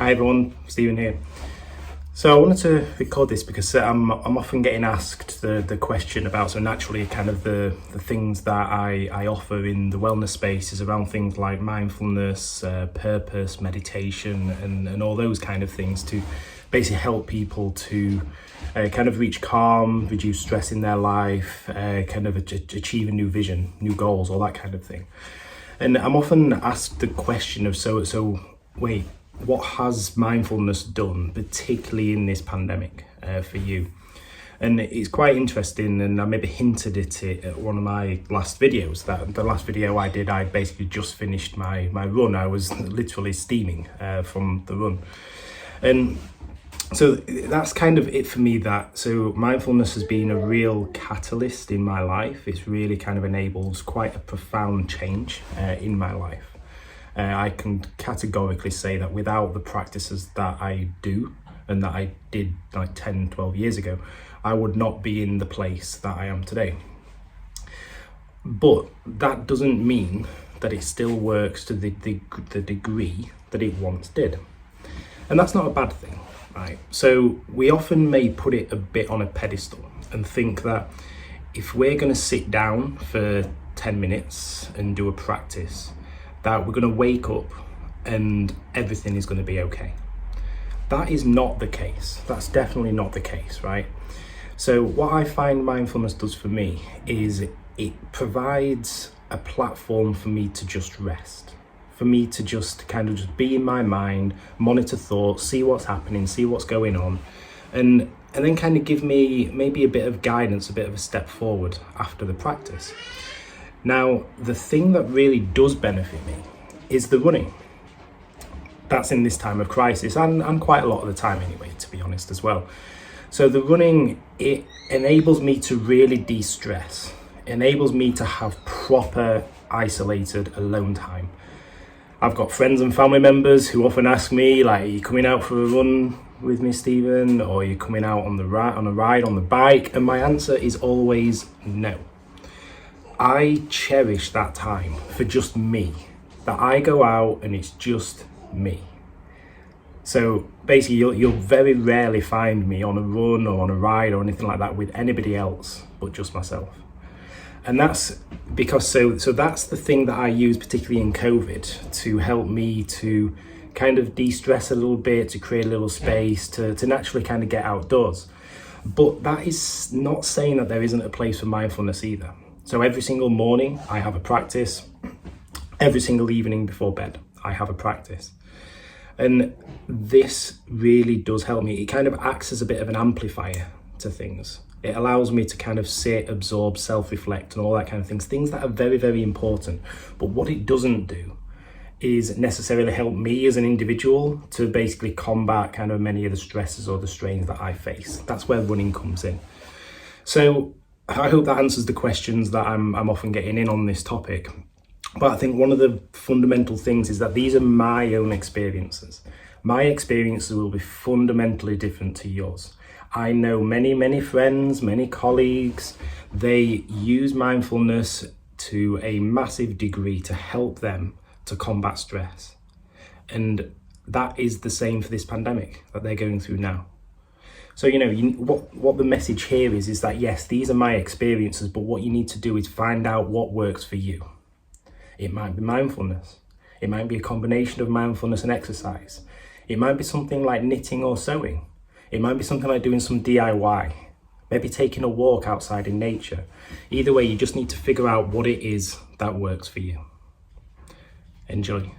Hi everyone, Stephen here. So I wanted to record this because I'm often getting asked the question about, so naturally kind of the things that I offer in the wellness space is around things like mindfulness, purpose, meditation and all those kind of things to basically help people to kind of reach calm, reduce stress in their life, kind of achieve a new vision, new goals, all that kind of thing. And I'm often asked the question of, so wait, what has mindfulness done, particularly in this pandemic, for you? And it's quite interesting, and I maybe hinted at it at one of my last videos. That the last video I did, I basically just finished my run. I was literally steaming from the run. And so that's kind of it for me. So mindfulness has been a real catalyst in my life. It's really kind of enables quite a profound change in my life. I can categorically say that without the practices that I do and that I did like 10, 12 years ago, I would not be in the place that I am today. But that doesn't mean that it still works to the degree that it once did. And that's not a bad thing, right? So we often may put it a bit on a pedestal and think that if we're going to sit down for 10 minutes and do a practice, that we're going to wake up and everything is going to be okay. That is not the case. That's definitely not the case, right? So what I find mindfulness does for me is it provides a platform for me to just rest, for me to just kind of just be in my mind, monitor thoughts, see what's happening, see what's going on, and then kind of give me maybe a bit of guidance, a bit of a step forward after the practice. Now, the thing that really does benefit me is the running. That's in this time of crisis, and quite a lot of the time anyway, to be honest as well. So the running, it enables me to really de-stress, enables me to have proper isolated alone time. I've got friends and family members who often ask me, like, are you coming out for a run with me, Stephen? Or are you coming out on a ride on the bike? And my answer is always no. I cherish that time for just me, that I go out and it's just me. So basically you'll very rarely find me on a run or on a ride or anything like that with anybody else but just myself. And that's because, so that's the thing that I use particularly in COVID to help me to kind of de-stress a little bit, to create a little space, to naturally kind of get outdoors. But that is not saying that there isn't a place for mindfulness either. So every single morning I have a practice, every single evening before bed I have a practice. And this really does help me. It kind of acts as a bit of an amplifier to things. It allows me to kind of sit, absorb, self-reflect and all that kind of things that are very, very important. But what it doesn't do is necessarily help me as an individual to basically combat kind of many of the stresses or the strains that I face. That's where running comes in. So I hope that answers the questions that I'm often getting in on this topic. But I think one of the fundamental things is that these are my own experiences. My experiences will be fundamentally different to yours. I know many, many friends, many colleagues, they use mindfulness to a massive degree to help them to combat stress. And that is the same for this pandemic that they're going through now. So, what the message here is that, yes, these are my experiences, but what you need to do is find out what works for you. It might be mindfulness. It might be a combination of mindfulness and exercise. It might be something like knitting or sewing. It might be something like doing some DIY, maybe taking a walk outside in nature. Either way, you just need to figure out what it is that works for you. Enjoy.